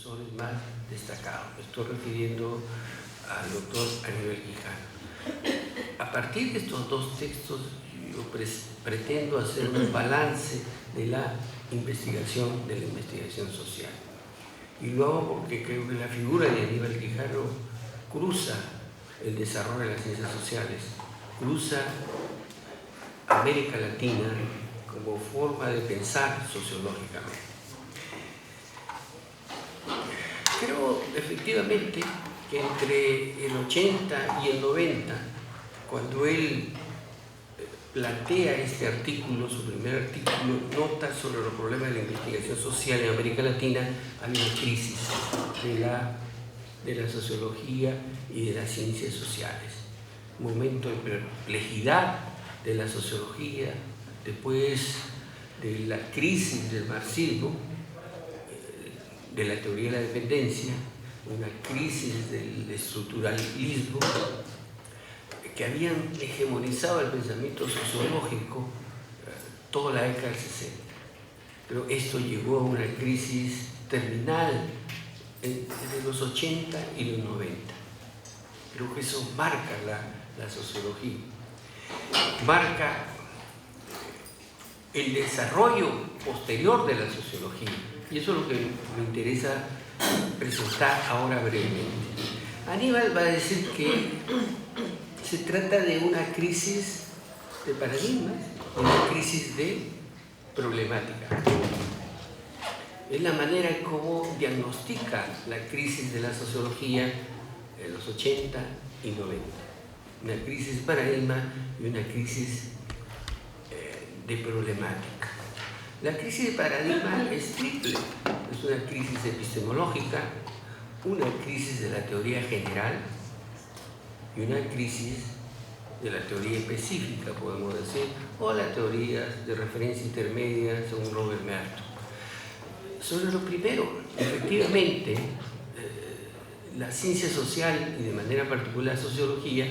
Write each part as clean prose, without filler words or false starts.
profesores más destacados. Me estoy refiriendo al doctor Aníbal Quijano. A partir de estos dos textos, yo pretendo hacer un balance de la investigación social. Y lo hago porque creo que la figura de Aníbal Quijano cruza el desarrollo de las ciencias sociales, cruza América Latina como forma de pensar sociológicamente. Creo efectivamente que entre el 80 y el 90, cuando él plantea este artículo, su primer artículo, nota sobre los problemas de la investigación social en América Latina, hay una crisis de la sociología y de las ciencias sociales. Un momento de perplejidad de la sociología, después de la crisis del marxismo, de la teoría de la dependencia, una crisis del estructuralismo que habían hegemonizado el pensamiento sociológico toda la década del 60. Pero esto llegó a una crisis terminal entre los 80 y los 90. Creo que eso marca la sociología, marca el desarrollo posterior de la sociología. Y eso es lo que me interesa presentar ahora brevemente. Aníbal va a decir que se trata de una crisis de paradigmas, una crisis de problemática. Es la manera en cómo diagnostica la crisis de la sociología en los 80 y 90. Una crisis de paradigma y una crisis de problemática. La crisis de paradigma es triple. Es una crisis epistemológica, una crisis de la teoría general y una crisis de la teoría específica, podemos decir, o la teoría de referencia intermedia según Robert Merton. Sobre lo primero, efectivamente, la ciencia social y de manera particular la sociología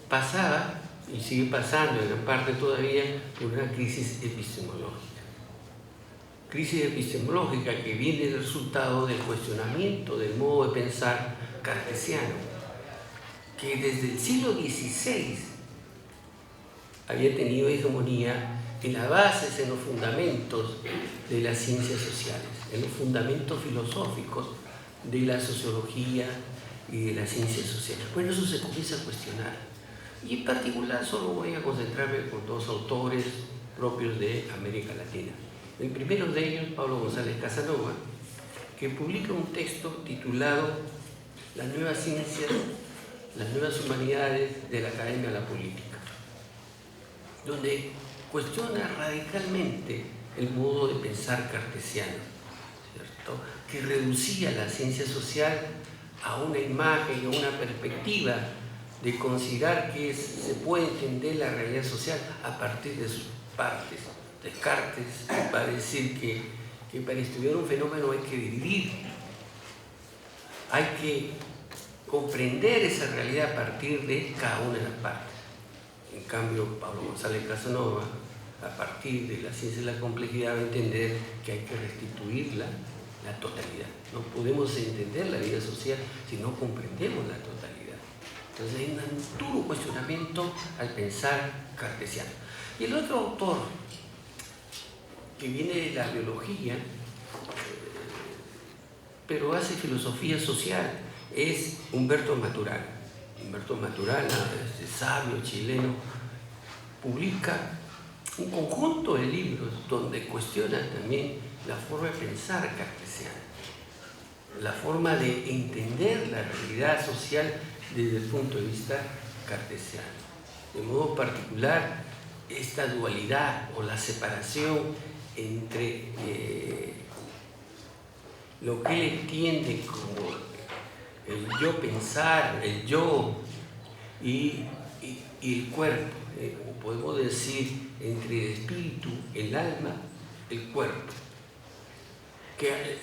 pasaba y sigue pasando en gran parte todavía por una crisis epistemológica. Crisis epistemológica que viene del resultado del cuestionamiento del modo de pensar cartesiano, que desde el siglo XVI había tenido hegemonía en las bases, en los fundamentos de las ciencias sociales, en los fundamentos filosóficos de la sociología y de las ciencias sociales. Bueno, eso se comienza a cuestionar. Y en particular solo voy a concentrarme con dos autores propios de América Latina. El primero de ellos, Pablo González Casanova, que publica un texto titulado Las nuevas ciencias, las nuevas humanidades de la Academia a la Política, donde cuestiona radicalmente el modo de pensar cartesiano, ¿cierto?, que reducía la ciencia social a una imagen, a una perspectiva de considerar que se puede entender la realidad social a partir de sus partes. Descartes va a decir que para estudiar un fenómeno hay que dividir, hay que comprender esa realidad a partir de cada una de las partes. En cambio, Pablo González Casanova, a partir de la ciencia de la complejidad, va a entender que hay que restituir la totalidad. No podemos entender la vida social si no comprendemos la totalidad. Entonces hay un duro cuestionamiento al pensar cartesiano. Y el otro autor, que viene de la biología, pero hace filosofía social, es Humberto Maturana. Humberto Maturana, este sabio chileno, publica un conjunto de libros donde cuestiona también la forma de pensar cartesiana, la forma de entender la realidad social desde el punto de vista cartesiano. De modo particular, esta dualidad o la separación entre lo que él entiende como el yo pensar, el yo y el cuerpo, como podemos decir, entre el espíritu, el alma, el cuerpo. Que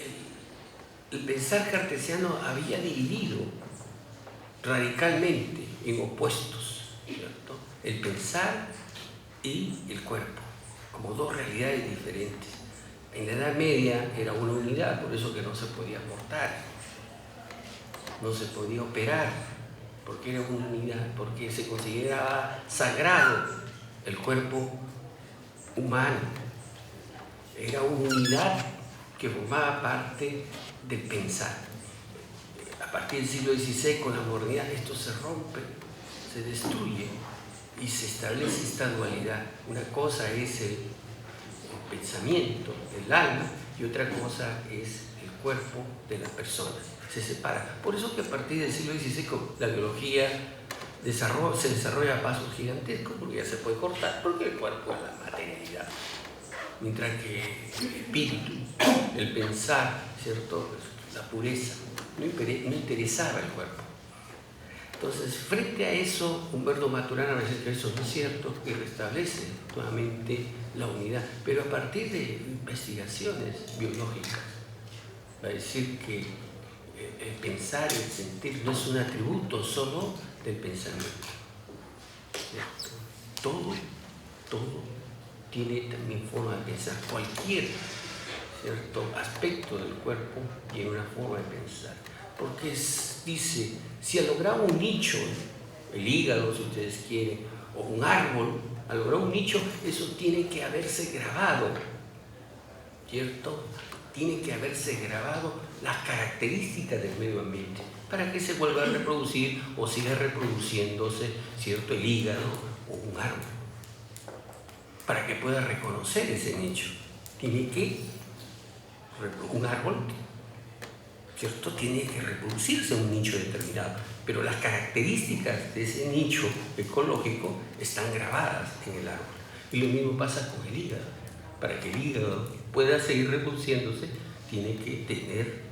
el pensar cartesiano había dividido radicalmente en opuestos, ¿cierto?, el pensar y el cuerpo, como dos realidades diferentes. En la Edad Media era una unidad, por eso que no se podía cortar, no se podía operar, porque era una unidad, porque se consideraba sagrado el cuerpo humano. Era una unidad que formaba parte del pensar. A partir del siglo XVI, con la modernidad, esto se rompe, se destruye y se establece esta dualidad. Una cosa es el pensamiento, el alma, y otra cosa es el cuerpo de la persona. Se separa. Por eso que a partir del siglo XVI la biología se desarrolla a pasos gigantescos, porque ya se puede cortar, porque el cuerpo es la materialidad. Mientras que el espíritu, el pensar, ¿cierto? La pureza, no interesaba el cuerpo. Entonces, frente a eso, Humberto Maturana va a decir que eso no es cierto y restablece nuevamente la unidad. Pero a partir de investigaciones biológicas, va a decir que el pensar, el sentir, no es un atributo solo del pensamiento. Todo tiene también forma de pensar. Cualquier aspecto del cuerpo tiene una forma de pensar. Porque dice, si ha logrado un nicho, el hígado, si ustedes quieren, o un árbol, ha logrado un nicho, eso tiene que haberse grabado, ¿cierto? Tiene que haberse grabado las características del medio ambiente para que se vuelva a reproducir o siga reproduciéndose, ¿cierto? El hígado o un árbol. Para que pueda reconocer ese nicho, tiene que, un árbol, ¿cierto? Tiene que reproducirse en un nicho determinado, pero las características de ese nicho ecológico están grabadas en el árbol. Y lo mismo pasa con el hígado. Para que el hígado pueda seguir reproduciéndose, tiene que tener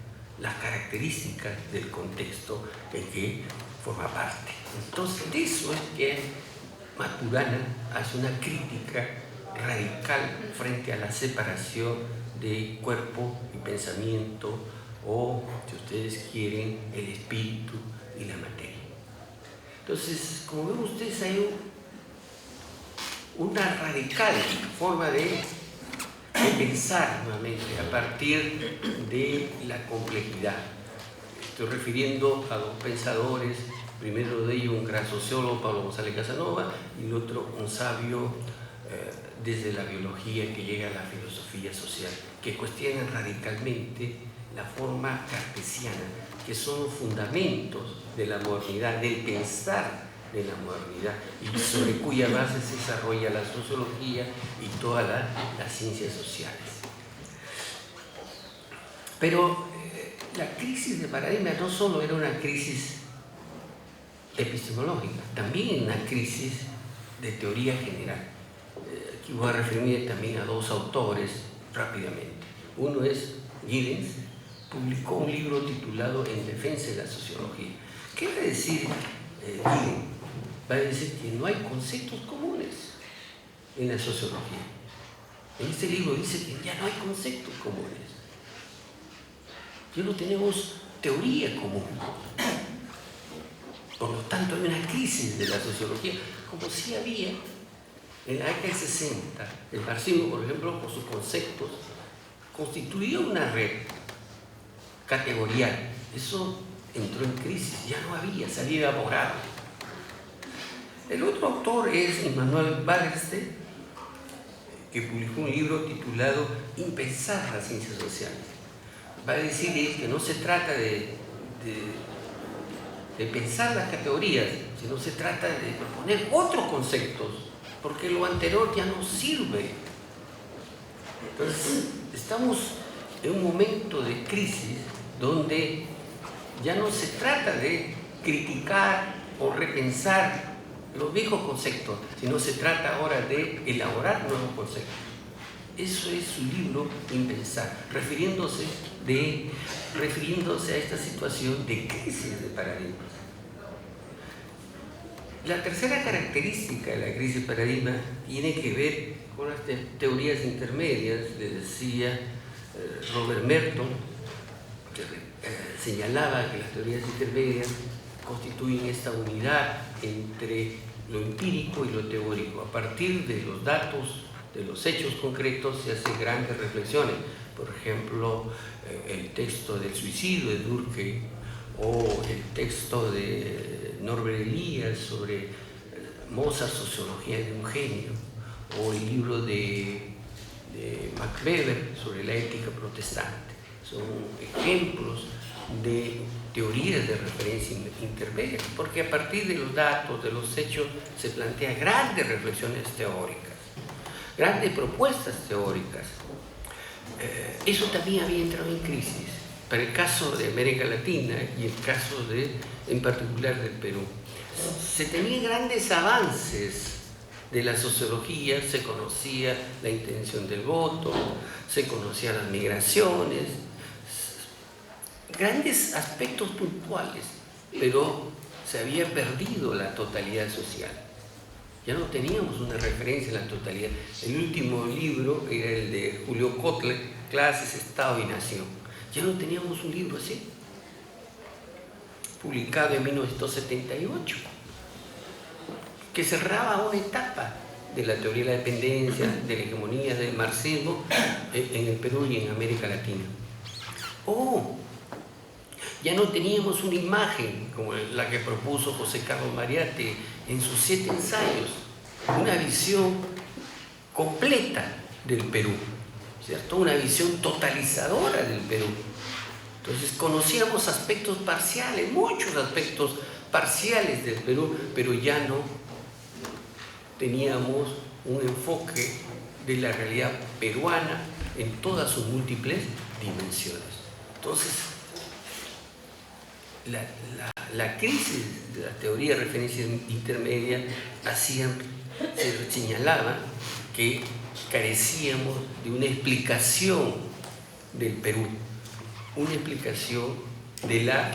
las características del contexto en que forma parte. Entonces, de eso es que Maturana hace una crítica radical frente a la separación de cuerpo y pensamiento, o, si ustedes quieren, el espíritu y la materia. Entonces, como ven ustedes, hay una radical forma de pensar nuevamente a partir de la complejidad. Estoy refiriendo a dos pensadores, primero de ellos un gran sociólogo, Pablo González Casanova, y el otro un sabio desde la biología que llega a la filosofía social, que cuestionan radicalmente la forma cartesiana, que son los fundamentos de la modernidad, del pensar de la modernidad, y sobre cuya base se desarrolla la sociología y todas las ciencias sociales. Pero la crisis de paradigma no solo era una crisis epistemológica, también una crisis de teoría general. Aquí voy a referirme también a dos autores rápidamente. Uno es Giddens, publicó un libro titulado En defensa de la sociología. ¿Qué va a decir Giddens? Va a decir que no hay conceptos comunes en la sociología. En este libro dice que ya no hay conceptos comunes. Ya no tenemos teoría común. Por lo tanto, hay una crisis de la sociología, como sí había en la década de 60. El marxismo, por ejemplo, por sus conceptos, constituía una red categorial. Eso entró en crisis, ya no había, se había evaporado. El otro autor es Immanuel Wallerstein, que publicó un libro titulado Impensar las ciencias sociales. Va a decir él que no se trata de pensar las categorías, sino se trata de proponer otros conceptos, porque lo anterior ya no sirve. Entonces, estamos en un momento de crisis donde ya no se trata de criticar o repensar los viejos conceptos, sino se trata ahora de elaborar nuevos conceptos. Eso es su libro Impensar, refiriéndose a esta situación de crisis de paradigmas. La tercera característica de la crisis de paradigma tiene que ver con las teorías intermedias. Le decía Robert Merton, que señalaba que las teorías intermedias constituyen esta unidad entre lo empírico y lo teórico. A partir de los datos de los hechos concretos se hacen grandes reflexiones. Por ejemplo, el texto del suicidio de Durkheim o el texto de Norbert Elias sobre Mozart, Sociología de un genio, o el libro de Max Weber sobre la ética protestante. Son ejemplos de teorías de referencia intermedia, porque a partir de los datos, de los hechos, se plantean grandes reflexiones teóricas, grandes propuestas teóricas. Eso también había entrado en crisis para el caso de América Latina y el caso en particular del Perú. Se tenían grandes avances de la sociología, se conocía la intención del voto, se conocían las migraciones, grandes aspectos puntuales, pero se había perdido la totalidad social. Ya no teníamos una referencia en la totalidad. El último libro era el de Julio Kotler, Clases, Estado y Nación. Ya no teníamos un libro así, publicado en 1978, que cerraba una etapa de la teoría de la dependencia, de la hegemonía del marxismo en el Perú y en América Latina. Ya no teníamos una imagen como la que propuso José Carlos Mariátegui en sus 7 ensayos, una visión completa del Perú, ¿cierto? Una visión totalizadora del Perú. Entonces conocíamos aspectos parciales, muchos aspectos parciales del Perú, pero ya no teníamos un enfoque de la realidad peruana en todas sus múltiples dimensiones. Entonces, la crisis de la teoría de referencia intermedia se señalaba que carecíamos de una explicación del Perú, una explicación de la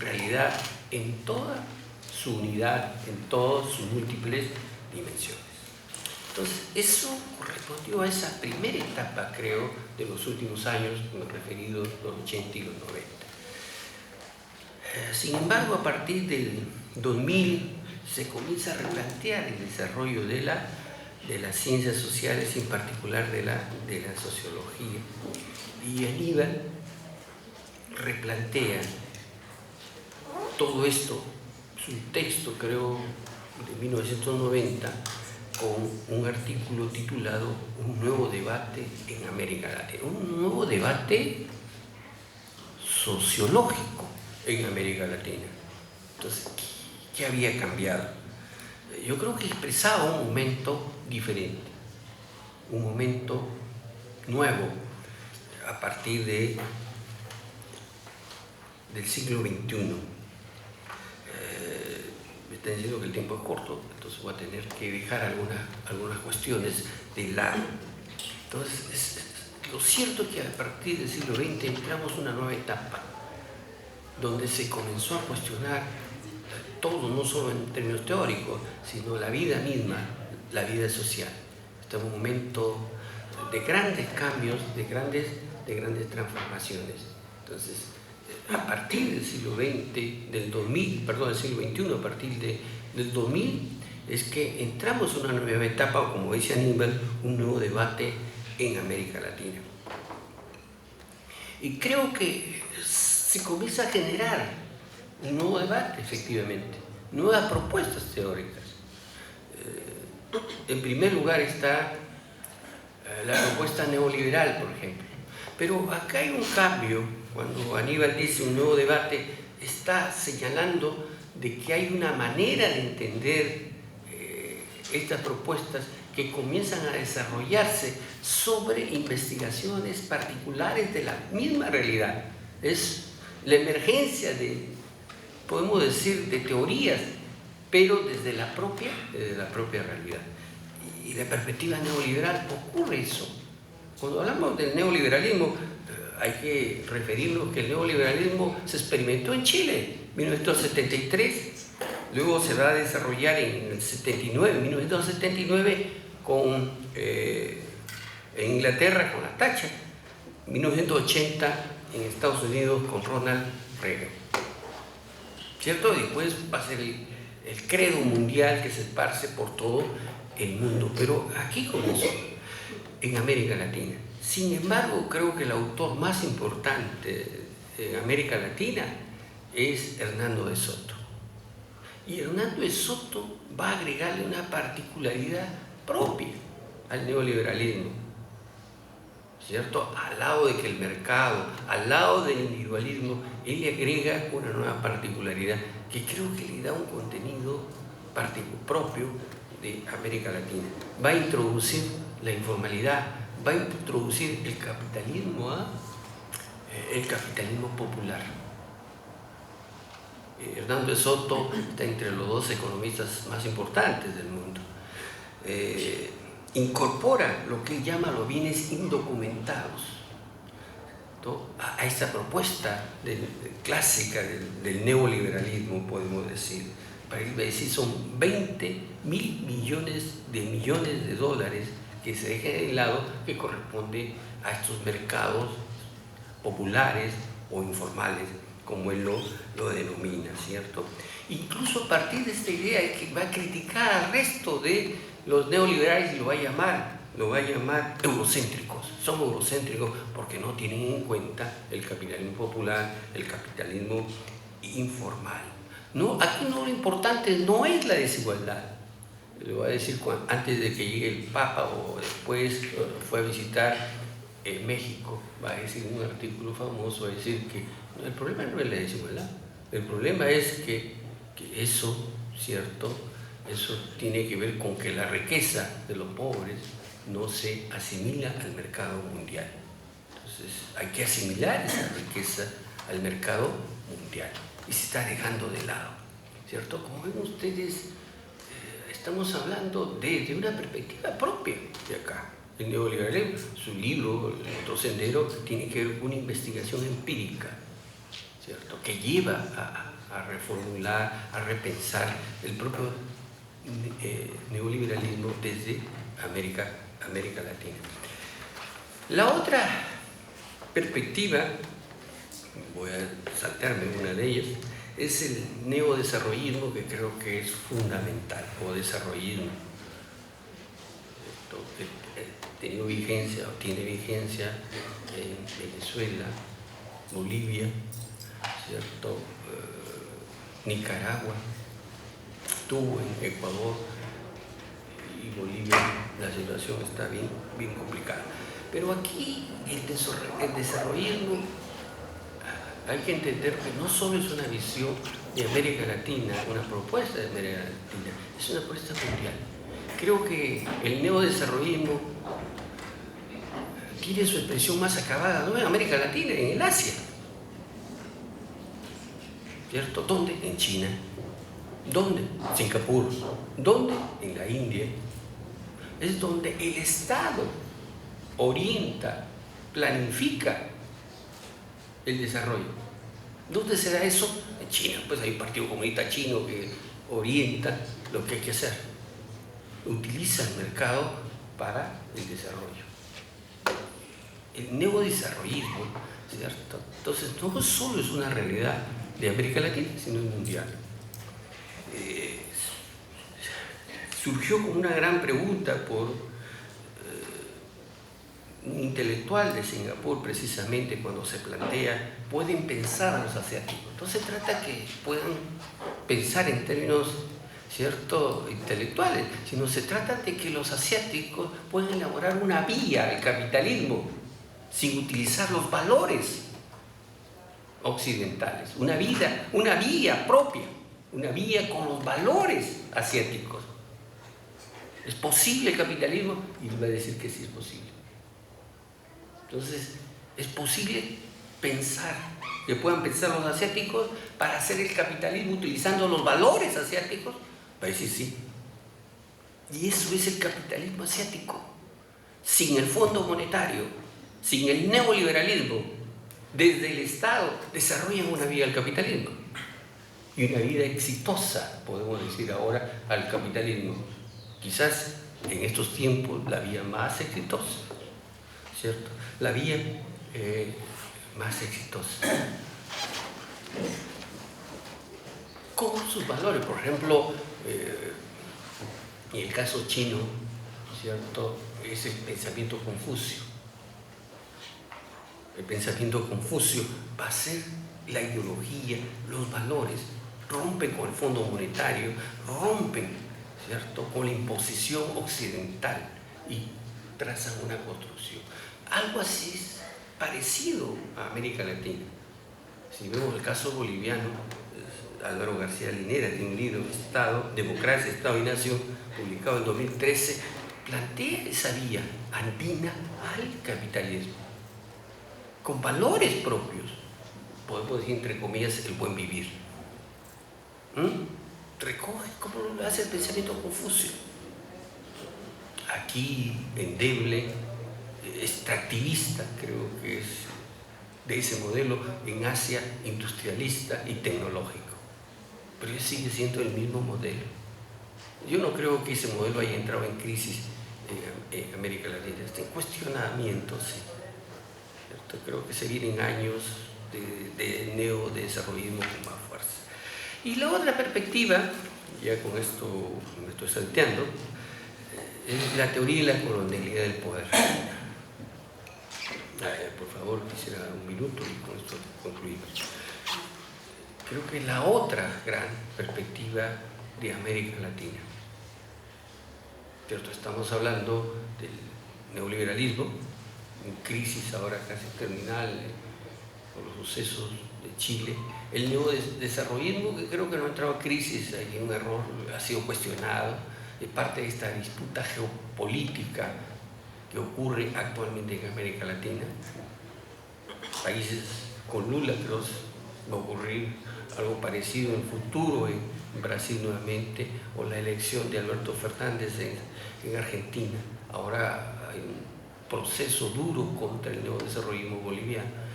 realidad en toda su unidad, en todas sus múltiples dimensiones. Entonces, eso correspondió a esa primera etapa, creo, de los últimos años, me he referido los 80 y los 90. Sin embargo, a partir del 2000 se comienza a replantear el desarrollo de las ciencias sociales, en particular de la sociología. Y Aníbal replantea todo esto, su texto, creo, de 1990, con un artículo titulado Un nuevo debate en América Latina. Un nuevo debate sociológico en América Latina. Entonces, ¿qué había cambiado? Yo creo que expresaba un momento diferente, un momento nuevo a partir del siglo XXI. Me están diciendo que el tiempo es corto, entonces voy a tener que dejar algunas cuestiones de lado. Entonces, lo cierto es que a partir del siglo XX entramos en una nueva etapa donde se comenzó a cuestionar todo, no solo en términos teóricos, sino la vida misma, la vida social. Este es un momento de grandes cambios, de grandes transformaciones. Entonces, a partir del siglo XX, del siglo XXI, a partir del 2000, es que entramos en una nueva etapa, o como dice Aníbal, un nuevo debate en América Latina. Y creo que se comienza a generar un nuevo debate, efectivamente, nuevas propuestas teóricas. En primer lugar está la propuesta neoliberal, por ejemplo. Pero acá hay un cambio. Cuando Aníbal dice un nuevo debate, está señalando de que hay una manera de entender estas propuestas que comienzan a desarrollarse sobre investigaciones particulares de la misma realidad. Es la emergencia podemos decir, de teorías, pero desde la propia realidad. Y la perspectiva neoliberal ocurre eso. Cuando hablamos del neoliberalismo, hay que referirnos que el neoliberalismo se experimentó en Chile, 1973, luego se va a desarrollar en el 79, 1979, en Inglaterra con la Thatcher, 1980 en Estados Unidos con Ronald Reagan. ¿Cierto? Y después va a ser el credo mundial que se esparce por todo el mundo. Pero aquí comenzó. en América Latina. Sin embargo, creo que el autor más importante en América Latina es Hernando de Soto. Y Hernando de Soto va a agregarle una particularidad propia al neoliberalismo, ¿cierto? Al lado de que el mercado, al lado del individualismo, él le agrega una nueva particularidad que creo que le da un contenido propio de América Latina. Va a introducir la informalidad, va a introducir el capitalismo popular. Hernando de Soto está entre los dos economistas más importantes del mundo. Incorpora lo que él llama los bienes indocumentados, ¿no?, a esta propuesta clásica del neoliberalismo, podemos decir. Para él decir, son 20.000 millones de dólares que se dejan de lado, que corresponde a estos mercados populares o informales, como él lo denomina, ¿cierto? Incluso a partir de esta idea es que va a criticar al resto de los neoliberales y lo va a llamar eurocéntricos. Son eurocéntricos porque no tienen en cuenta el capitalismo popular, el capitalismo informal. No, aquí lo importante no es la desigualdad. Le voy a decir, antes de que llegue el Papa o después fue a visitar México, va a decir un artículo famoso, va a decir que el problema no es la desigualdad, el problema es que eso, ¿cierto?, eso tiene que ver con que la riqueza de los pobres no se asimila al mercado mundial. Entonces hay que asimilar esa riqueza al mercado mundial y se está dejando de lado, ¿cierto? Como ven ustedes, estamos hablando de una perspectiva propia de acá. El neoliberalismo, su libro, El otro sendero, tiene que ver con una investigación empírica, ¿cierto?, que lleva a reformular, a repensar el propio neoliberalismo desde América Latina. La otra perspectiva, voy a saltarme una de ellas, es el neodesarrollismo, que creo que es fundamental, o desarrollismo. Tiene vigencia en Venezuela, Bolivia, ¿cierto?, Nicaragua, estuvo en Ecuador y Bolivia. La situación está bien complicada. Pero aquí el desarrollismo, hay que entender que no solo es una visión de América Latina, una propuesta de América Latina, es una propuesta mundial. Creo que el neodesarrollismo tiene su expresión más acabada, no en América Latina, en el Asia, ¿cierto? ¿Dónde? En China. ¿Dónde? Singapur. ¿Dónde? En la India. Es donde el Estado orienta, planifica el desarrollo. ¿Dónde se da eso? En China. Pues hay un Partido Comunista Chino que orienta lo que hay que hacer. Utiliza el mercado para el desarrollo. El neodesarrollismo, ¿cierto? Entonces, no solo es una realidad de América Latina, sino mundial. Surgió como una gran pregunta por un intelectual de Singapur, precisamente, cuando se plantea, ¿pueden pensar a los asiáticos? Entonces se trata que puedan pensar en términos, ¿cierto?, intelectuales, sino se trata de que los asiáticos puedan elaborar una vía al capitalismo sin utilizar los valores occidentales, una vía propia, una vía con los valores asiáticos. ¿Es posible el capitalismo? Y les voy a decir que sí es posible. Entonces, ¿es posible pensar, que puedan pensar los asiáticos para hacer el capitalismo utilizando los valores asiáticos? Va a decir sí. Y eso es el capitalismo asiático. Sin el Fondo Monetario, sin el neoliberalismo, desde el Estado desarrollan una vía al capitalismo. Y una vida exitosa, podemos decir ahora, al capitalismo. Quizás en estos tiempos la vía más exitosa, ¿cierto? La vía más exitosa. Con sus valores, por ejemplo, en el caso chino, ¿cierto?, es el pensamiento Confucio. El pensamiento Confucio va a ser la ideología, los valores, rompen con el Fondo Monetario, rompen, ¿cierto?, con la imposición occidental y trazan una construcción. Algo así es parecido a América Latina. Si vemos el caso boliviano, Álvaro García Linera tiene un libro, Estado, Democracia, Estado y Nación, publicado en 2013, plantea esa vía andina al capitalismo, con valores propios, podemos decir entre comillas, el buen vivir. Recoge como lo hace el pensamiento Confucio. Aquí, endeble, extractivista, creo que es de ese modelo, en Asia, industrialista y tecnológico. Pero sigue siendo el mismo modelo. Yo no creo que ese modelo haya entrado en crisis en América Latina, está en cuestionamiento, sí. Creo que se vienen años de neodesarrollismo con más fuerza. Y la otra perspectiva, ya con esto me estoy salteando, es la teoría y la colonialidad del poder. Por favor, quisiera un minuto y con esto concluimos. Creo que la otra gran perspectiva de América Latina, ¿cierto? Estamos hablando del neoliberalismo, en crisis ahora casi terminal por los sucesos de Chile, el neodesarrollismo, que creo que no ha entrado en crisis, hay un error, ha sido cuestionado, es parte de esta disputa geopolítica que ocurre actualmente en América Latina. Países con Lula, creo que va a ocurrir algo parecido en el futuro, en Brasil nuevamente, o la elección de Alberto Fernández en Argentina. Ahora hay un proceso duro contra el neodesarrollismo boliviano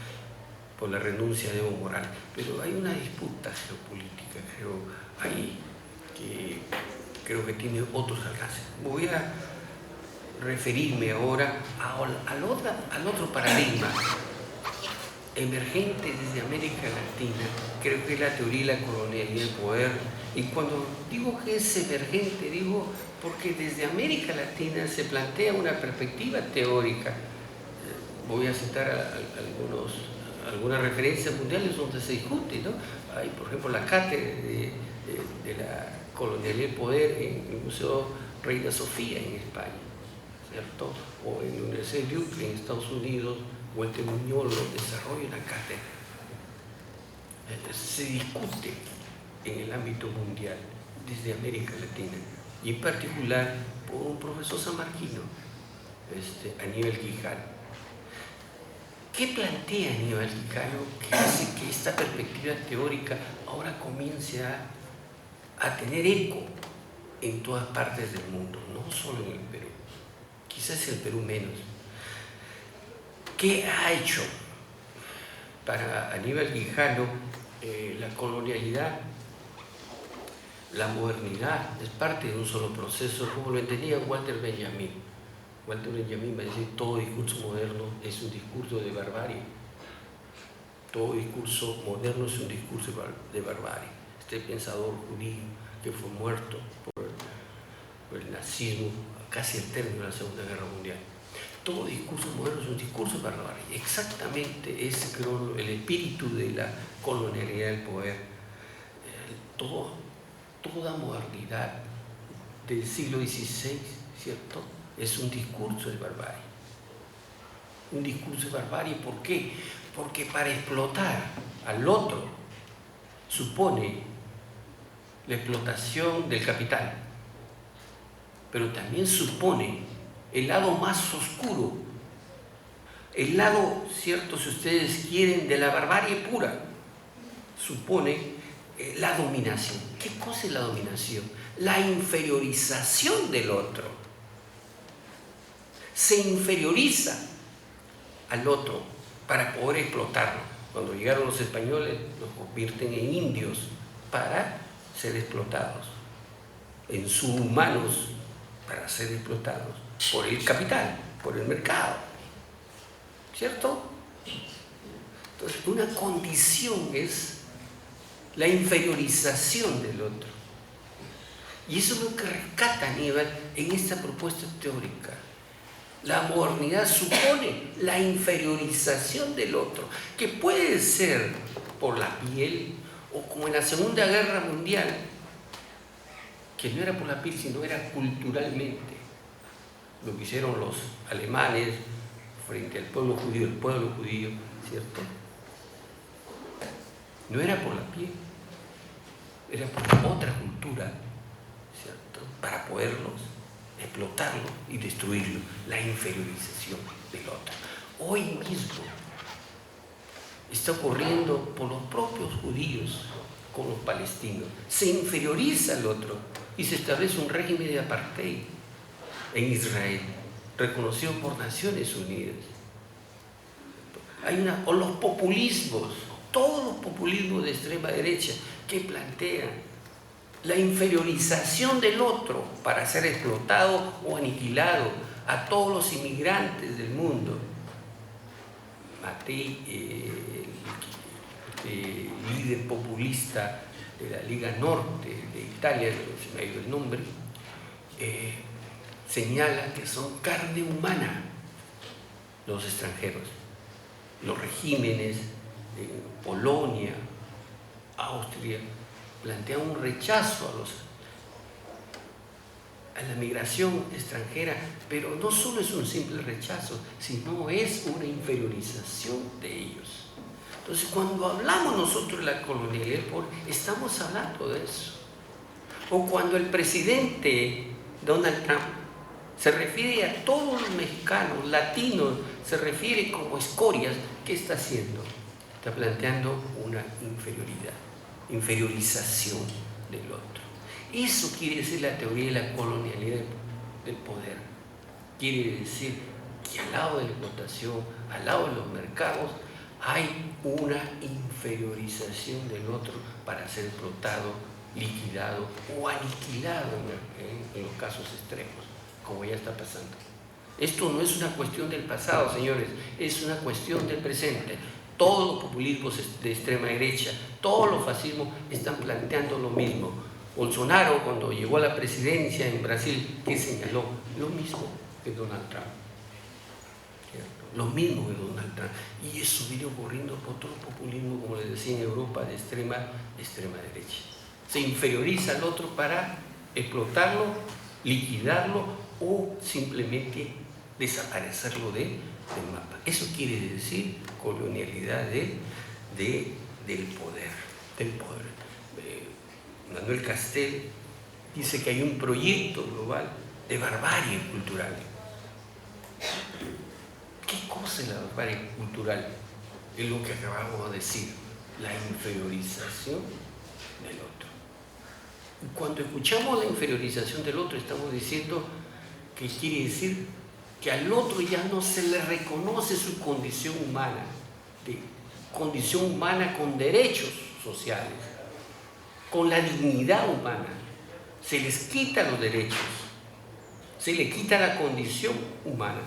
por la renuncia de Evo Morales, pero hay una disputa geopolítica, creo, ahí, que creo que tiene otros alcances. Voy a referirme ahora al otro paradigma emergente desde América Latina, creo que es la teoría y la colonialidad del poder. Y cuando digo que es emergente, digo porque desde América Latina se plantea una perspectiva teórica. Voy a citar algunas referencias mundiales donde se discute, ¿no? Hay, por ejemplo, la cátedra de la colonialidad del poder en el Museo Reina Sofía en España, ¿cierto? O en la Universidad de Duke en Estados Unidos, Walter Muñoz desarrolla una cátedra. Se discute en el ámbito mundial desde América Latina y en particular por un profesor sanmarquino, Aníbal Quijano. ¿Qué plantea Aníbal Quijano que hace que esta perspectiva teórica ahora comience a tener eco en todas partes del mundo, no solo en el Perú? Quizás el Perú menos. ¿Qué ha hecho para Aníbal Quijano la colonialidad, la modernidad? Es parte de un solo proceso, como lo entendía Walter Benjamin. Walter Benjamin va a decir: todo discurso moderno es un discurso de barbarie. Todo discurso moderno es un discurso de barbarie. Este pensador judío que fue muerto por el nazismo casi al término de la Segunda Guerra Mundial. Todo discurso moderno es un discurso de barbarie. Exactamente ese, creo, el espíritu de la colonialidad del poder. Toda modernidad del siglo XVI, ¿cierto?, es un discurso de barbarie. Un discurso de barbarie, ¿por qué? Porque para explotar al otro supone la explotación del capital, pero también supone el lado más oscuro, el lado, cierto, si ustedes quieren, de la barbarie pura, supone la dominación. ¿Qué cosa es la dominación? La inferiorización del otro. Se inferioriza al otro para poder explotarlo. Cuando llegaron los españoles, los convierten en indios para ser explotados, en subhumanos para ser explotados por el capital, por el mercado, ¿cierto? Entonces, una condición es la inferiorización del otro. Y eso es lo que rescata Aníbal en esta propuesta teórica. La modernidad supone la inferiorización del otro, que puede ser por la piel o como en la Segunda Guerra Mundial, que no era por la piel, sino era culturalmente. Lo que hicieron los alemanes frente al pueblo judío, ¿cierto? No era por la piel, era por otra cultura, ¿cierto? Para poderlos explotarlo y destruirlo, la inferiorización del otro. Hoy mismo está ocurriendo por los propios judíos con los palestinos. Se inferioriza al otro y se establece un régimen de apartheid en Israel, reconocido por Naciones Unidas. O los populismos, todos los populismos de extrema derecha que plantean la inferiorización del otro para ser explotado o aniquilado a todos los inmigrantes del mundo. Mattei, el líder populista de la Liga Norte de Italia, se me ha ido el nombre, señala que son carne humana los extranjeros. Los regímenes de Polonia, Austria, plantean un rechazo a la migración extranjera, pero no solo es un simple rechazo, sino es una inferiorización de ellos. Entonces, cuando hablamos nosotros de la colonialidad, estamos hablando de eso. O cuando el presidente Donald Trump se refiere a todos los mexicanos, latinos, se refiere como escorias, ¿qué está haciendo? Está planteando una inferiorización del otro. Eso quiere decir la teoría de la colonialidad del poder. Quiere decir que al lado de la explotación, al lado de los mercados, hay una inferiorización del otro para ser explotado, liquidado o aniquilado en los casos extremos, como ya está pasando. Esto no es una cuestión del pasado, señores, es una cuestión del presente. Todos los populismos de extrema derecha, todos los fascismos están planteando lo mismo. Bolsonaro, cuando llegó a la presidencia en Brasil, ¿qué señaló? Lo mismo que Donald Trump. Lo mismo que Donald Trump. Y eso viene ocurriendo por todo el populismo, como les decía, en Europa, de extrema derecha. Se inferioriza al otro para explotarlo, liquidarlo o simplemente desaparecerlo del mapa. Eso quiere decir colonialidad del poder. Manuel Castel dice que hay un proyecto global de barbarie cultural. ¿Qué cosa es la barbarie cultural? Es lo que acabamos de decir, la inferiorización del otro. Y cuando escuchamos la inferiorización del otro, estamos diciendo que quiere decir que al otro ya no se le reconoce su condición humana, con derechos sociales, con la dignidad humana. Se les quita los derechos, se le quita la condición humana.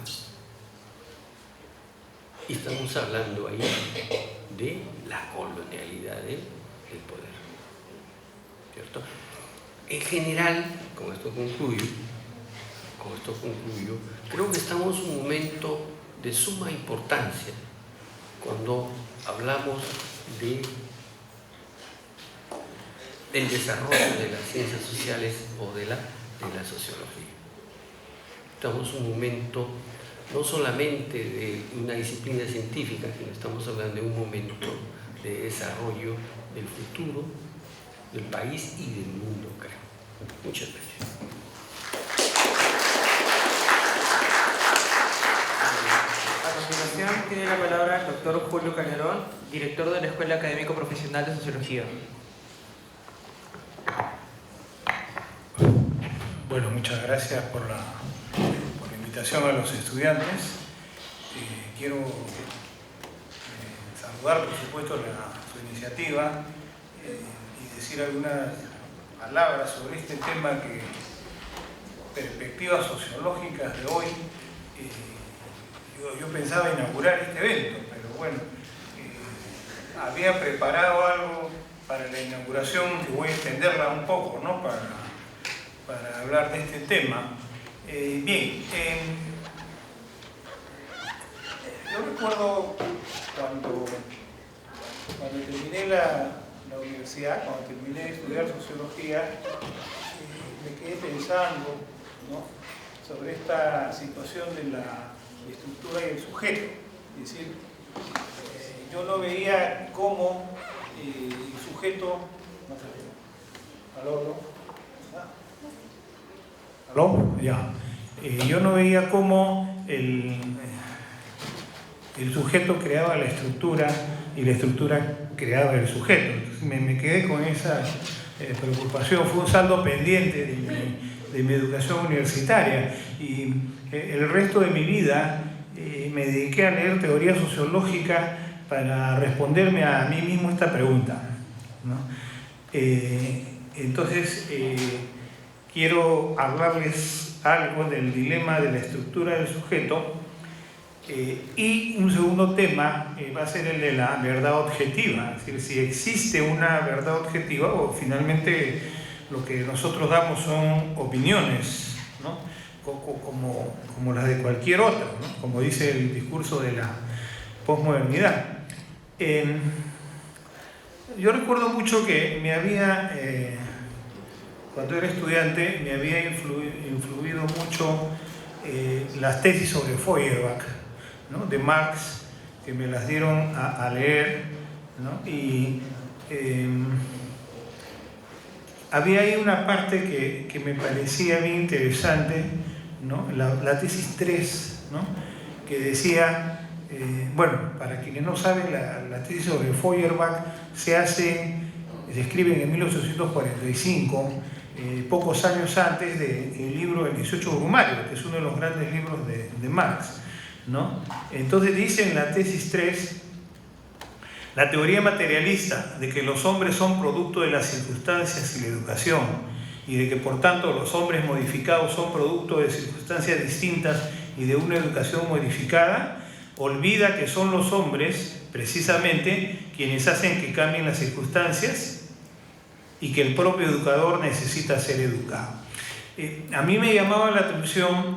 Y estamos hablando ahí de la colonialidad del poder, ¿cierto? En general, con esto concluyo, creo que estamos en un momento de suma importancia cuando hablamos del desarrollo de las ciencias sociales o de la sociología. Estamos en un momento no solamente de una disciplina científica, sino estamos hablando de un momento de desarrollo del futuro del país y del mundo, creo. Muchas gracias. A continuación tiene la palabra el doctor Julio Calderón, director de la Escuela Académico Profesional de Sociología. Bueno, muchas gracias por la invitación a los estudiantes. Quiero saludar, por supuesto, su iniciativa y decir algunas palabras sobre este tema que perspectivas sociológicas de hoy. Yo pensaba inaugurar este evento, pero bueno, había preparado algo para la inauguración que voy a extenderla un poco, ¿no? Para hablar de este tema. Bien, Yo recuerdo cuando terminé la universidad, cuando terminé de estudiar sociología, me quedé pensando, ¿no?, sobre esta situación de la estructura y el sujeto. Es decir, yo no veía cómo el sujeto... ¿Aló? ¿Aló? Ya. Yo no veía cómo el sujeto creaba la estructura y la estructura creaba el sujeto. Entonces me quedé con esa preocupación. Fue un saldo pendiente de mi educación universitaria, y el resto de mi vida me dediqué a leer teoría sociológica para responderme a mí mismo esta pregunta, ¿no? Entonces, quiero hablarles algo del dilema de la estructura del sujeto, y un segundo tema va a ser el de la verdad objetiva, es decir, si existe una verdad objetiva o finalmente lo que nosotros damos son opiniones, ¿no?, como las de cualquier otra, ¿no?, como dice el discurso de la posmodernidad. Yo recuerdo mucho que cuando era estudiante, me había influido mucho las tesis sobre Feuerbach, ¿no?, de Marx, que me las dieron a leer, ¿no? Y había ahí una parte que me parecía bien interesante, ¿no?, la tesis 3, ¿no?, que decía, bueno, para quienes no saben, la tesis sobre Feuerbach se escribe en 1845, pocos años antes del libro El 18 Brumario, que es uno de los grandes libros de Marx, ¿no? Entonces dice en la tesis 3, la teoría materialista de que los hombres son producto de las circunstancias y la educación, y de que por tanto los hombres modificados son producto de circunstancias distintas y de una educación modificada, olvida que son los hombres precisamente quienes hacen que cambien las circunstancias y que el propio educador necesita ser educado. A mí me llamaba la atención,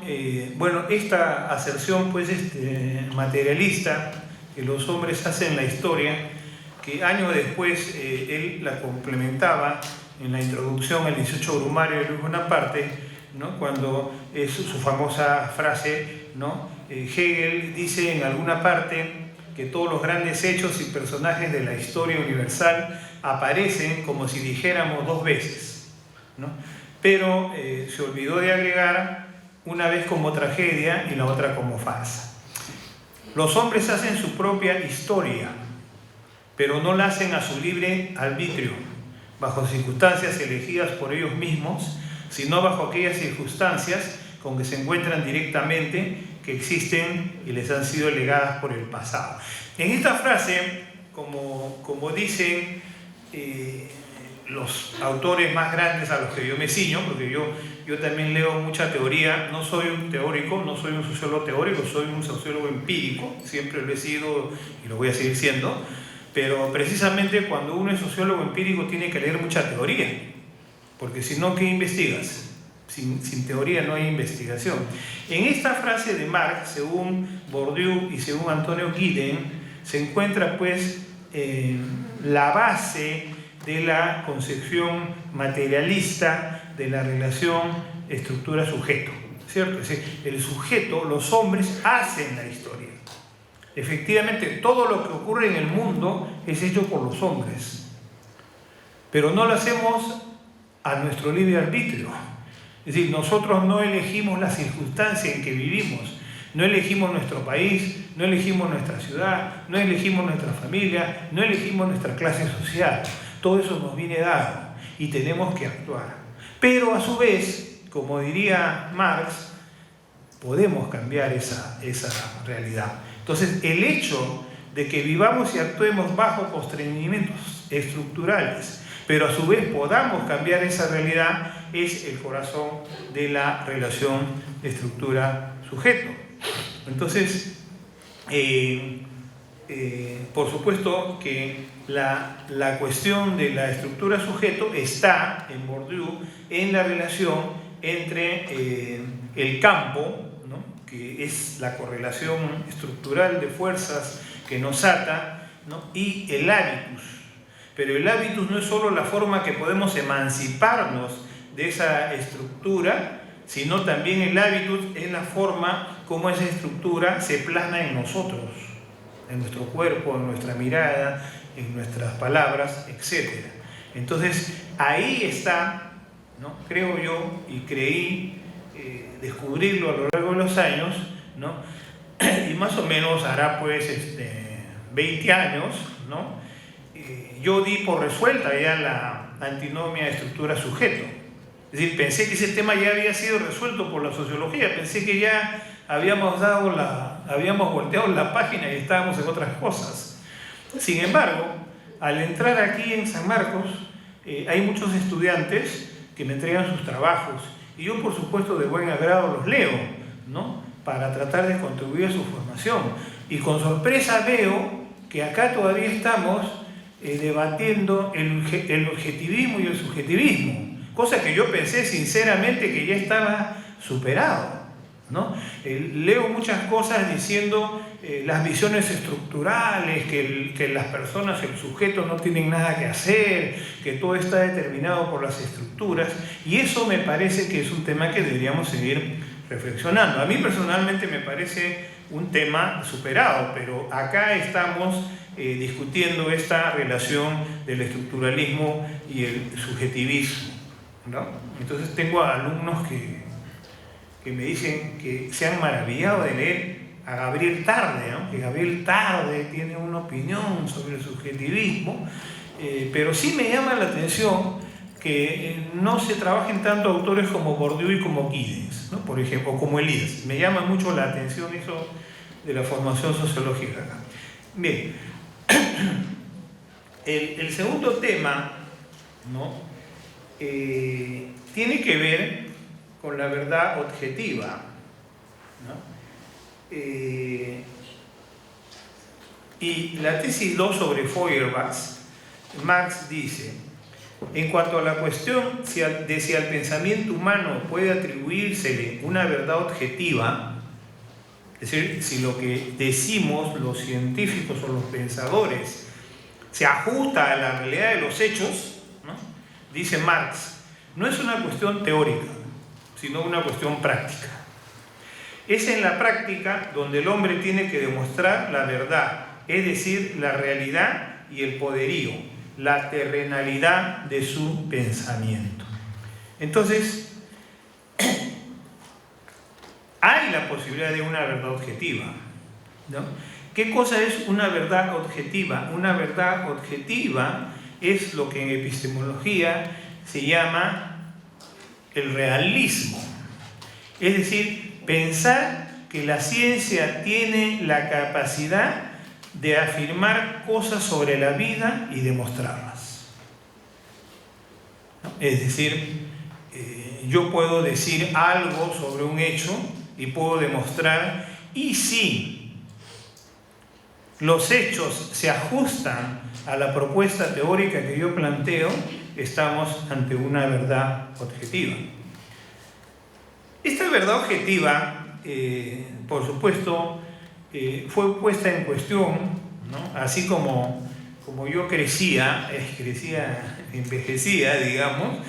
bueno, esta aserción pues materialista que los hombres hacen la historia, que años después él la complementaba en la introducción al 18 Brumario de Luis Bonaparte, ¿no?, cuando es su famosa frase, ¿no?, Hegel dice en alguna parte que todos los grandes hechos y personajes de la historia universal aparecen como si dijéramos dos veces, ¿no?, pero se olvidó de agregar una vez como tragedia y la otra como farsa. Los hombres hacen su propia historia, pero no la hacen a su libre arbitrio, bajo circunstancias elegidas por ellos mismos, sino bajo aquellas circunstancias con que se encuentran directamente, que existen y les han sido legadas por el pasado. En esta frase, como dicen los autores más grandes a los que yo me ciño, porque yo también leo mucha teoría, no soy un teórico, no soy un sociólogo teórico, soy un sociólogo empírico, siempre lo he sido y lo voy a seguir siendo, pero precisamente cuando uno es sociólogo empírico tiene que leer mucha teoría, porque si no, ¿qué investigas? Sin teoría no hay investigación. En esta frase de Marx, según Bourdieu y según Antonio Giddens, se encuentra pues la base de la concepción materialista de la relación estructura-sujeto, ¿cierto? Es decir, el sujeto, los hombres hacen la historia. Efectivamente, todo lo que ocurre en el mundo es hecho por los hombres, pero no lo hacemos a nuestro libre arbitrio. Es decir, nosotros no elegimos la circunstancia en que vivimos, no elegimos nuestro país, no elegimos nuestra ciudad, no elegimos nuestra familia, no elegimos nuestra clase social. Todo eso nos viene dado y tenemos que actuar. Pero a su vez, como diría Marx, podemos cambiar esa realidad. Entonces, el hecho de que vivamos y actuemos bajo constreñimientos estructurales, pero a su vez podamos cambiar esa realidad, es el corazón de la relación estructura-sujeto. Entonces, por supuesto que la cuestión de la estructura-sujeto está en Bourdieu en la relación entre el campo, ¿no?, que es la correlación estructural de fuerzas que nos ata, ¿no? Y el hábitus. Pero el hábitus no es solo la forma que podemos emanciparnos de esa estructura, sino también el hábitus es la forma como esa estructura se plasma en nosotros, en nuestro cuerpo, en nuestra mirada, en nuestras palabras, etc. Entonces, ahí está, ¿no? Creo yo, y creí descubrirlo a lo largo de los años, ¿no? Y más o menos hará pues 20 años, ¿no? Yo di por resuelta ya la antinomia estructura-sujeto. Es decir, pensé que ese tema ya había sido resuelto por la sociología, pensé que ya habíamos volteado la página y estábamos en otras cosas. Sin embargo, al entrar aquí en San Marcos, hay muchos estudiantes que me entregan sus trabajos y yo, por supuesto, de buen agrado los leo, ¿no? Para tratar de contribuir a su formación. Y con sorpresa veo que acá todavía estamos debatiendo el objetivismo y el subjetivismo, cosa que yo pensé sinceramente que ya estaba superado, ¿no? Leo muchas cosas diciendo las visiones estructurales, que las personas, el sujeto no tienen nada que hacer, que todo está determinado por las estructuras, y eso me parece que es un tema que deberíamos seguir reflexionando. A mí personalmente me parece un tema superado, pero acá estamos discutiendo esta relación del estructuralismo y el subjetivismo, ¿no? Entonces tengo alumnos que me dicen que se han maravillado de leer a Gabriel Tarde, ¿no? Que Gabriel Tarde tiene una opinión sobre el subjetivismo, pero sí me llama la atención que no se trabajen tanto autores como Bourdieu y como Giddens, ¿no? Por ejemplo, o como Elias. Me llama mucho la atención eso de la formación sociológica acá. Bien, el segundo tema, ¿no? Tiene que ver con la verdad objetiva, ¿no? Y la tesis 2 sobre Feuerbach, Marx dice: en cuanto a la cuestión de si al pensamiento humano puede atribuírsele una verdad objetiva, es decir, si lo que decimos los científicos o los pensadores se ajusta a la realidad de los hechos, ¿no? Dice Marx, no es una cuestión teórica, sino una cuestión práctica. Es en la práctica donde el hombre tiene que demostrar la verdad, es decir, la realidad y el poderío, la terrenalidad de su pensamiento. Entonces, hay la posibilidad de una verdad objetiva, ¿no? ¿Qué cosa es una verdad objetiva? Una verdad objetiva es lo que en epistemología se llama el realismo. Es decir, pensar que la ciencia tiene la capacidad de afirmar cosas sobre la vida y demostrarlas, ¿no? Es decir, yo puedo decir algo sobre un hecho y puedo demostrar, y si los hechos se ajustan a la propuesta teórica que yo planteo, estamos ante una verdad objetiva. Esta verdad objetiva, por supuesto, fue puesta en cuestión, ¿no? Así como yo envejecía, digamos,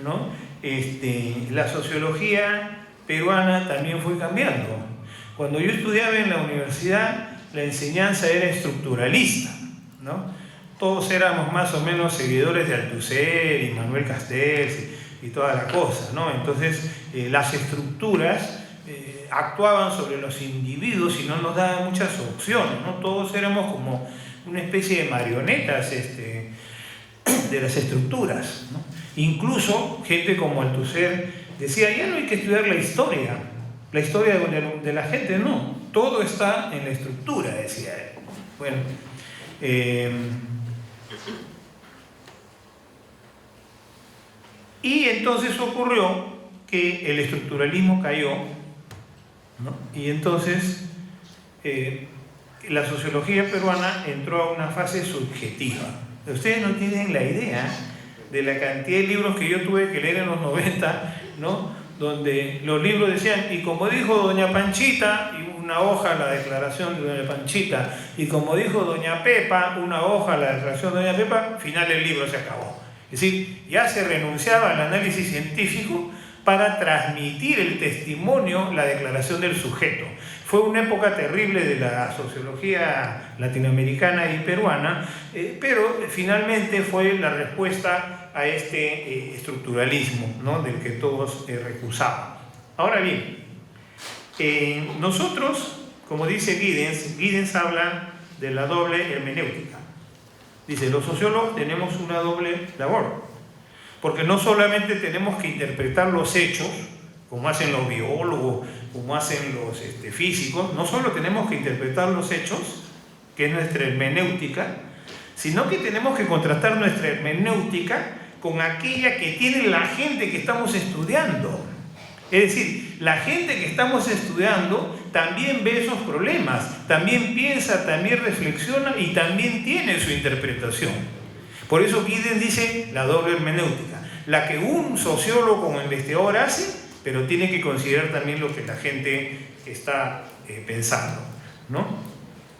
¿no? La sociología peruana también fue cambiando. Cuando yo estudiaba en la universidad, la enseñanza era estructuralista, ¿no? Todos éramos más o menos seguidores de Althusser y Manuel Castells y toda la cosa, ¿no? Entonces, las estructuras actuaban sobre los individuos y no nos daban muchas opciones, ¿no? Todos éramos como una especie de marionetas de las estructuras, ¿no? Incluso gente como Althusser decía, ya no hay que estudiar la historia de la gente, no, todo está en la estructura, decía él. Bueno, y entonces ocurrió que el estructuralismo cayó, ¿no? Y entonces la sociología peruana entró a una fase subjetiva. Ustedes no tienen la idea de la cantidad de libros que yo tuve que leer en los 90, ¿no? donde los libros decían, y como dijo doña Panchita, y una hoja la declaración de doña Panchita, y como dijo doña Pepa, una hoja la declaración de doña Pepa, final del libro se acabó. Es decir, ya se renunciaba al análisis científico para transmitir el testimonio, la declaración del sujeto. Fue una época terrible de la sociología latinoamericana y peruana, pero finalmente fue la respuesta a este estructuralismo, ¿no?, del que todos recusaban. Ahora bien, nosotros, como dice Giddens habla de la doble hermenéutica. Dice, los sociólogos tenemos una doble labor, porque no solamente tenemos que interpretar los hechos, como hacen los biólogos, como hacen los físicos, no solo tenemos que interpretar los hechos, que es nuestra hermenéutica, sino que tenemos que contrastar nuestra hermenéutica con aquella que tiene la gente que estamos estudiando. Es decir, la gente que estamos estudiando también ve esos problemas, también piensa, también reflexiona y también tiene su interpretación. Por eso Giddens dice la doble hermenéutica, la que un sociólogo como investigador hace, pero tiene que considerar también lo que la gente está pensando, ¿no?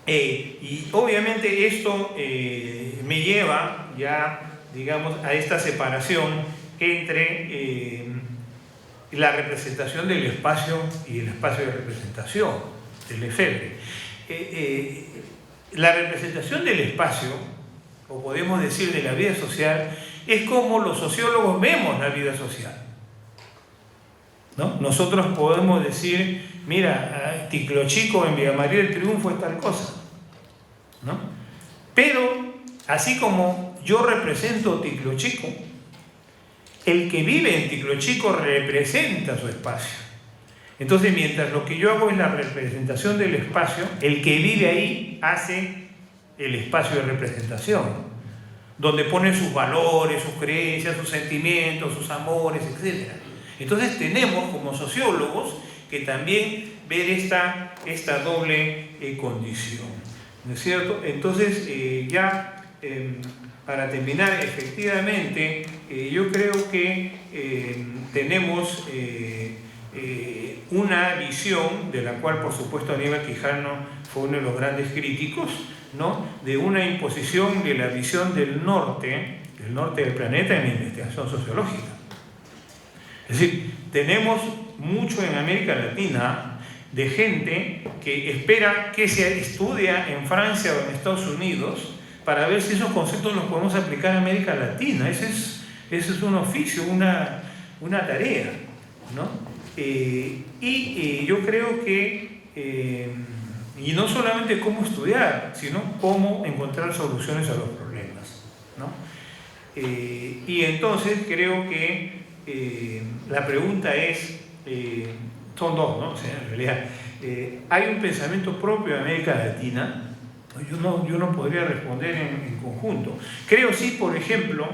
Y obviamente esto me lleva ya, digamos, a esta separación entre la representación del espacio y el espacio de representación, del Lefebvre. La representación del espacio, o podemos decir de la vida social, es como los sociólogos vemos la vida social, ¿no? Nosotros podemos decir, mira, Ticlochico en Villa María del Triunfo es tal cosa, ¿no? Pero, así como yo represento Ticlochico, el que vive en Ticlochico representa su espacio. Entonces, mientras lo que yo hago es la representación del espacio, el que vive ahí hace el espacio de representación, donde pone sus valores, sus creencias, sus sentimientos, sus amores, etc. Entonces tenemos como sociólogos que también ver esta doble condición, ¿no es cierto? Entonces para terminar, efectivamente, yo creo que tenemos una visión de la cual, por supuesto, Aníbal Quijano fue uno de los grandes críticos, ¿no?, de una imposición de la visión del norte del planeta en la investigación sociológica. Es decir, tenemos mucho en América Latina de gente que espera que se estudia en Francia o en Estados Unidos para ver si esos conceptos los podemos aplicar en América Latina. Ese es un oficio, una tarea, ¿no? Y yo creo que, y no solamente cómo estudiar, sino cómo encontrar soluciones a los problemas, ¿no? Y entonces creo que la pregunta es, son dos, ¿no? O sea, en realidad, ¿hay un pensamiento propio de América Latina? Yo no podría responder en conjunto. Creo sí, por ejemplo,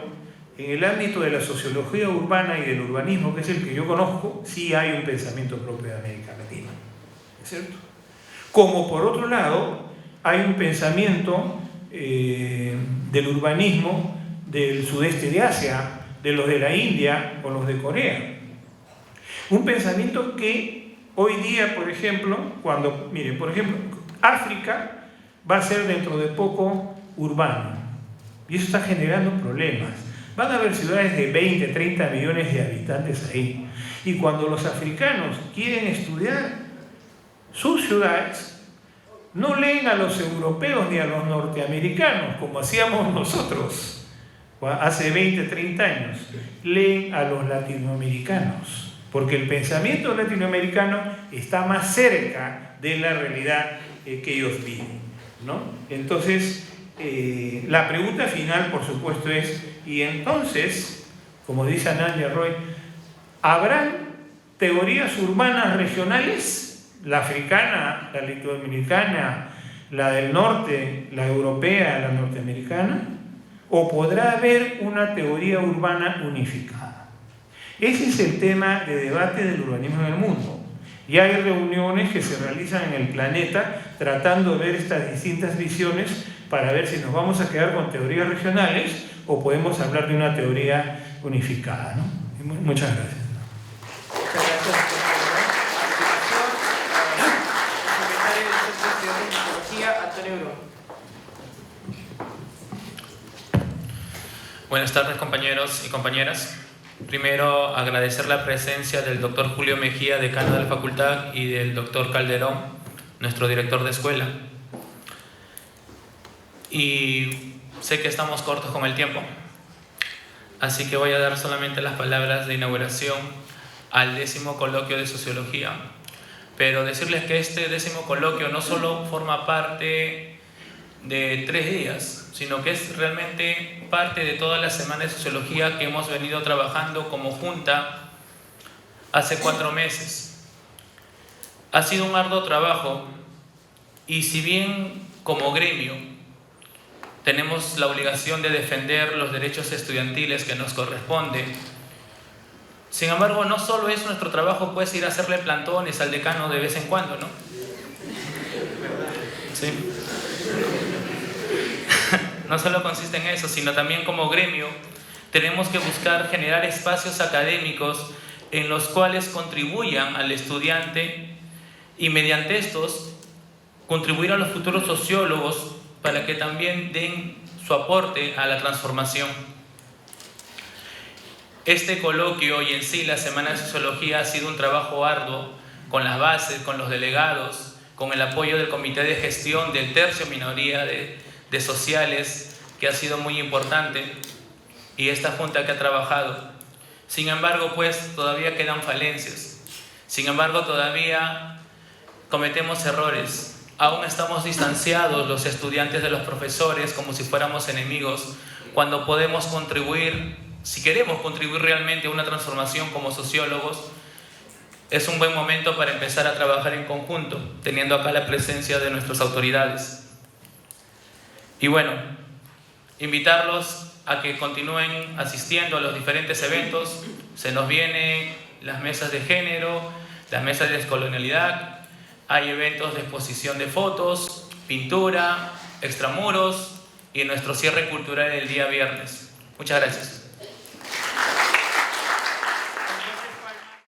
en el ámbito de la sociología urbana y del urbanismo, que es el que yo conozco, sí hay un pensamiento propio de América Latina, ¿es cierto? Como por otro lado, hay un pensamiento del urbanismo del sudeste de Asia, de los de la India o los de Corea. Un pensamiento que hoy día, por ejemplo, miren, por ejemplo, África va a ser dentro de poco urbano, y eso está generando problemas. Van a haber ciudades de 20, 30 millones de habitantes ahí, y cuando los africanos quieren estudiar sus ciudades, no leen a los europeos ni a los norteamericanos como hacíamos nosotros hace 20, 30 años, leen a los latinoamericanos, porque el pensamiento latinoamericano está más cerca de la realidad que ellos viven, ¿no? Entonces, la pregunta final, por supuesto, es, y entonces, como dice Ananya Roy, ¿habrán teorías urbanas regionales? La africana, la latinoamericana, la del norte, la europea, la norteamericana, ¿o podrá haber una teoría urbana unificada? Ese es el tema de debate del urbanismo en el mundo. Y hay reuniones que se realizan en el planeta tratando de ver estas distintas visiones para ver si nos vamos a quedar con teorías regionales o podemos hablar de una teoría unificada, ¿no? Muchas gracias. Muchas gracias. Buenas tardes, compañeros y compañeras. Primero, agradecer la presencia del doctor Julio Mejía, decano de la facultad, y del doctor Calderón, nuestro director de escuela. Y sé que estamos cortos con el tiempo, así que voy a dar solamente las palabras de inauguración al 10º coloquio de Sociología. Pero decirles que este 10º coloquio no solo forma parte de 3 días, sino que es realmente parte de toda la semana de Sociología que hemos venido trabajando como junta hace 4 meses. Ha sido un arduo trabajo y si bien como gremio tenemos la obligación de defender los derechos estudiantiles que nos corresponde, sin embargo no solo es nuestro trabajo pues ir a hacerle plantones al decano de vez en cuando, ¿no? Sí. No solo consiste en eso, sino también como gremio tenemos que buscar generar espacios académicos en los cuales contribuyan al estudiante y mediante estos contribuir a los futuros sociólogos para que también den su aporte a la transformación. Este coloquio y en sí la Semana de Sociología ha sido un trabajo arduo con las bases, con los delegados, con el apoyo del Comité de Gestión del tercio minoría de sociales, que ha sido muy importante, y esta junta que ha trabajado. Sin embargo, pues todavía quedan falencias. Sin embargo, todavía cometemos errores. Aún estamos distanciados los estudiantes de los profesores como si fuéramos enemigos, cuando podemos contribuir, si queremos contribuir realmente a una transformación como sociólogos. Es un buen momento para empezar a trabajar en conjunto, teniendo acá la presencia de nuestras autoridades. Y bueno, invitarlos a que continúen asistiendo a los diferentes eventos. Se nos vienen las mesas de género, las mesas de descolonialidad, hay eventos de exposición de fotos, pintura, extramuros y nuestro cierre cultural el día viernes. Muchas gracias.